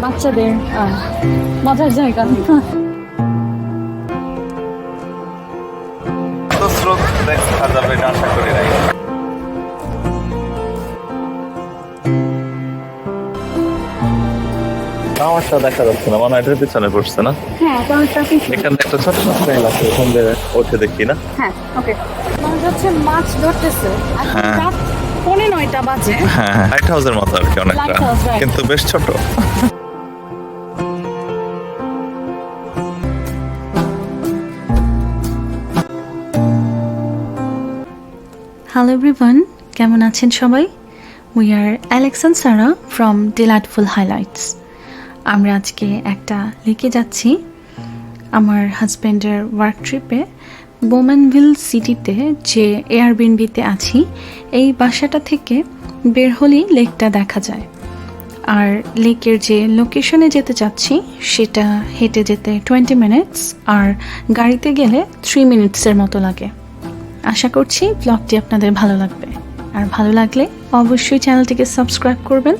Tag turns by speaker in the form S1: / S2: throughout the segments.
S1: বাচ্চাদের মজার জায়গা।
S2: স্রোত দেখা যাবে এটা আশা করি নাই। টাওয়ারটা দেখা যাচ্ছে না, মানে এটার পিছনে পড়ছে না।
S1: হ্যাঁ,
S2: এখানে একটা ছোট ট্রেন আছে, ওখান দিয়ে উঠে দেখি না।
S1: হ্যাঁ, ওকে। মানুষ হচ্ছে মাছ ধরতেছে।
S2: হ্যাঁ।
S1: রাত 9:45 বাজে।
S2: হ্যাঁ, লাইট হাউসের মতো আর কি অনেকটা,
S1: Light house, right.
S2: কিন্তু বেশ ছোট।
S3: হ্যালো এভরিওয়ান, কেমন আছেন সবাই? We are Alex and Sara from Delightful Highlights. আমরা আজকে একটা লেকে যাচ্ছি আমার হাজব্যান্ডের ওয়ার্ক ট্রিপে। বোম্যানভিল সিটিতে যে এয়ারবিএনবিতে আছি, এই বাসাটা থেকে বের হলেই লেকটা দেখা যায়। আর লেকের যে লোকেশনে যেতে চাচ্ছি সেটা হেঁটে যেতে 20 মিনিটস, আর গাড়িতে গেলে 3 মিনিটসের মতো লাগে। আশা করছি ব্লগটি আপনাদের ভালো লাগবে, আর ভালো লাগলে অবশ্যই চ্যানেলটিকে সাবস্ক্রাইব করবেন,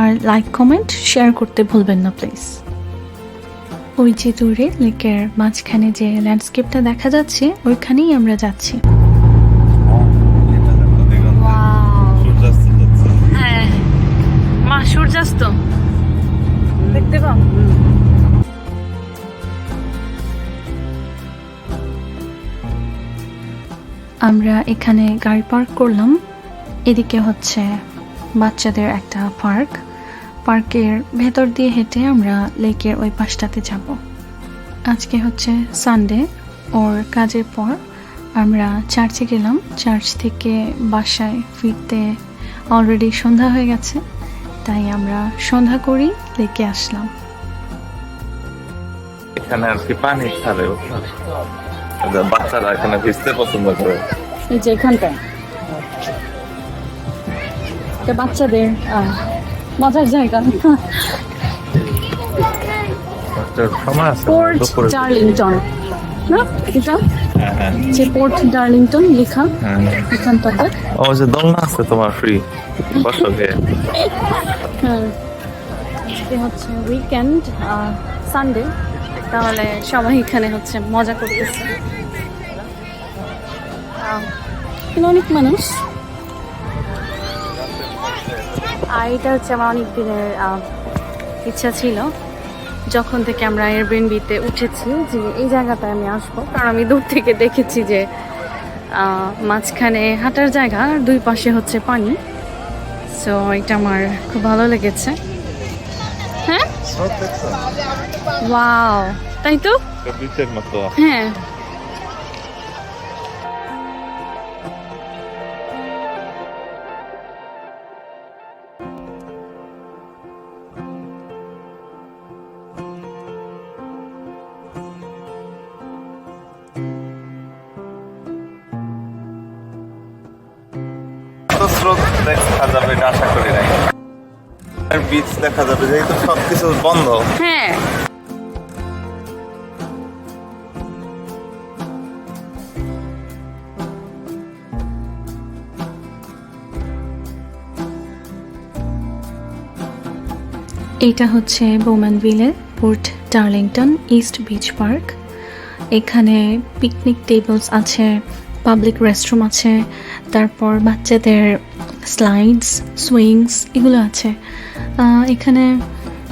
S3: আর লাইক কমেন্ট শেয়ার করতে ভুলবেন না প্লিজ। ওই যে দূরে লেকের মাঝখানে যে ল্যান্ডস্কেপটা দেখা যাচ্ছে, ওইখানেই আমরা যাচ্ছি। হ্যাঁ, মা সূর্যাস্ত দেখতে পাও। আমরা এখানে গাড়ি পার্ক করলাম। এদিকে হচ্ছে বাচ্চাদের একটা পার্কের ভেতর দিয়ে হেঁটে আমরা লেকের ওই পাশটাতে যাব। আজকে হচ্ছে সানডে, ওর কাজের পর আমরা চার্চে গেলাম। চার্চ থেকে বাসায় ফিরতে অলরেডি সন্ধ্যা হয়ে গেছে, তাই আমরা সন্ধ্যা করেই লেকে আসলাম।
S2: এখানে আর কি পানি ছাড়ে, বাচ্চারা এখানে ভিজতে পছন্দ করে।
S1: এই যে এখানটায় এটা বাচ্চাদের মজার জায়গা।
S2: সময় আছে
S1: পোর্ট
S2: দুপুরে।
S1: ডার্লিংটন না এটা?
S2: হ্যাঁ, হ্যাঁ।
S1: যে পোর্ট ডার্লিংটন লেখা
S2: হ্যাঁ।
S1: এখানটাতে।
S2: ও যে দোলনা আছে তোমার ফ্রি, বসবে।
S1: হ্যাঁ, আজকে হচ্ছে উইকেন্ড, সানডে, তাহলে সবাই এখানে হচ্ছে মজা করতেছে। এখানে অনেক মানুষ। আর এটা হচ্ছে আমার অনেক দিনের ইচ্ছা ছিল, যখন থেকে আমরা এয়ারবিএনবিতে উঠেছি, যে এই জায়গাটায় আমি আসবো। কারণ আমি দূর থেকে দেখেছি যে মাঝখানে হাঁটার জায়গা, আর দুই পাশে হচ্ছে পানি। সো এটা আমার খুব ভালো লেগেছে। হ্যাঁ, ওয়াও, তাই তো।
S2: বিচের মতো।
S1: হ্যাঁ,
S2: স্রোত দেখা যাবে এটা আশা করি নাই। বিচ দেখা যাবে, যেহেতু সবকিছু বন্ধ।
S1: হ্যাঁ,
S3: এইটা হচ্ছে বোম্যানভিলের Port Darlington East Beach Park. এখানে পিকনিক টেবলস আছে, পাবলিক রেস্টরুম আছে, তারপর বাচ্চাদের স্লাইডস, সুইংস এগুলো আছে। এখানে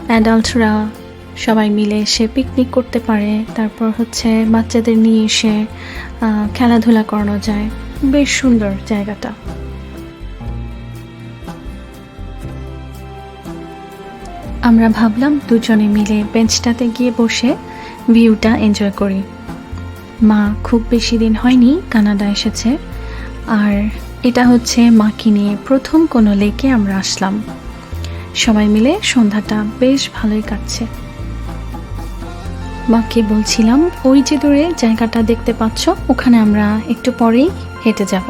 S3: অ্যাডাল্টরা সবাই মিলে এসে পিকনিক করতে পারে, তারপর হচ্ছে বাচ্চাদের নিয়ে এসে খেলাধুলা করানো যায়। বেশ সুন্দর জায়গাটা। আমরা ভাবলাম দুজনে মিলে বেঞ্চটাতে গিয়ে বসে ভিউটা এনজয় করি। মা খুব বেশি দিন হয়নি কানাডা এসেছে, আর এটা হচ্ছে মাকে নিয়ে প্রথম কোনো লেকে আমরা আসলাম। সবাই মিলে সন্ধ্যাটা বেশ ভালোই কাটছে। মাকে বলছিলাম ওই যে দূরে জায়গাটা দেখতে পাচ্ছ, ওখানে আমরা একটু পরেই হেঁটে যাব।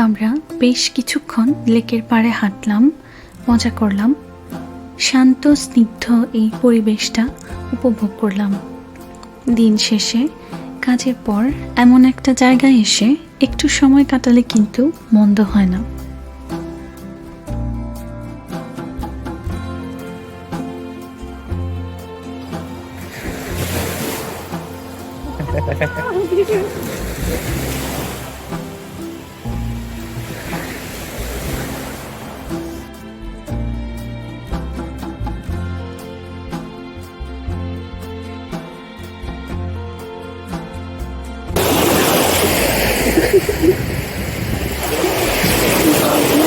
S3: আমরা বেশ কিছুক্ষণ লেকের পাড়ে হাঁটলাম, মজা করলাম, শান্ত স্নিগ্ধ এই পরিবেশটা উপভোগ করলাম। দিন শেষে কাজের পর এমন একটা জায়গায় এসে একটু সময় কাটালে কিন্তু মন্দ হয় না।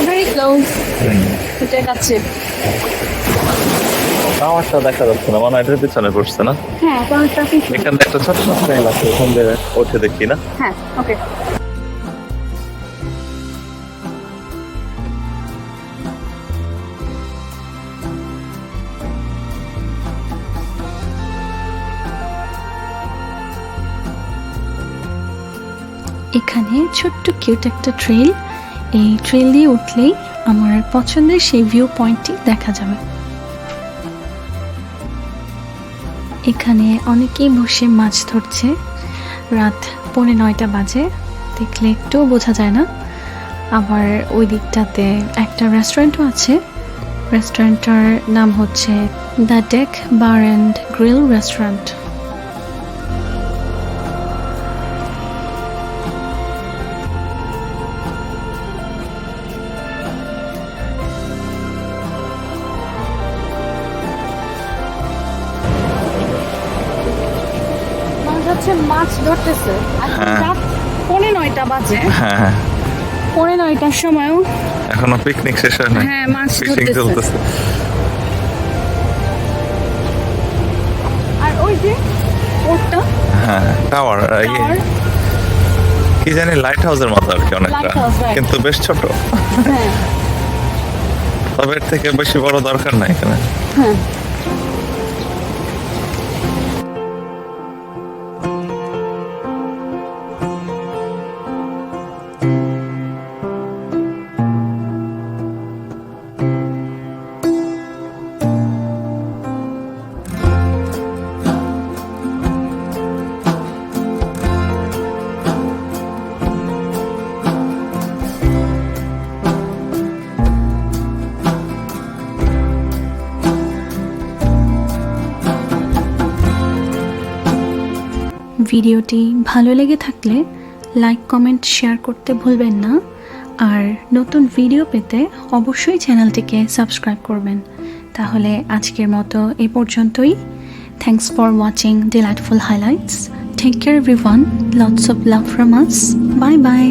S1: Very close. এটা কাছে।
S2: আমারটা দেখা যাচ্ছে না, মনে হয় এটার পিছনে পড়ছে না?
S1: হ্যাঁ, তোমার ট্রাফিক।
S2: এখানে একটা ছোট্ট ট্রেন আছে, ওখান দিয়ে উঠে দেখি না?
S1: হ্যাঁ, ওকে।
S3: এখানে ছোট্ট কিউট একটা ট্রেল, এই ট্রেল দিয়ে উঠলেই আমার পছন্দের সেই ভিউ পয়েন্টটি দেখা যাবে। এখানে অনেকেই বসে মাছ ধরছে। রাত 9:15 বাজে, দেখলে একটুও বোঝা যায় না। আবার ওই দিকটাতে একটা রেস্টুরেন্টও আছে। রেস্টুরেন্টটার নাম হচ্ছে the deck bar and grill restaurant.
S1: মানুষ হচ্ছে মাছ ধরতেছে। এখন
S2: হ্যাঁ।
S1: রাত 9:15 বাজে।
S2: হ্যাঁ,
S1: 9:15টার সময়ও
S2: এখনো পিকনিক শেষ হয় না।
S1: হ্যাঁ, মাছ
S2: ফিশিং
S1: ধরতেছে।
S2: চলতেছে।
S1: আর ওই যে ওটা
S2: হ্যাঁ, টাওয়ার কি জানি, লাইট হাউসের মতো আর কি অনেকটা,
S1: Lighthouse, right.
S2: কিন্তু বেশ ছোট।
S1: হ্যাঁ
S2: তবে এর থেকে বেশি বড় দরকার নাই এখানে।
S1: হ্যাঁ।
S3: ভিডিওটি ভালো লেগে থাকলে লাইক, কমেন্ট, শেয়ার করতে ভুলবেন না। আর নতুন ভিডিও পেতে অবশ্যই চ্যানেলটিকে সাবস্ক্রাইব করবেন। তাহলে আজকের মতো এই পর্যন্তই। Thanks for watching delightful highlights. Take care everyone, lots of love from us. Bye by.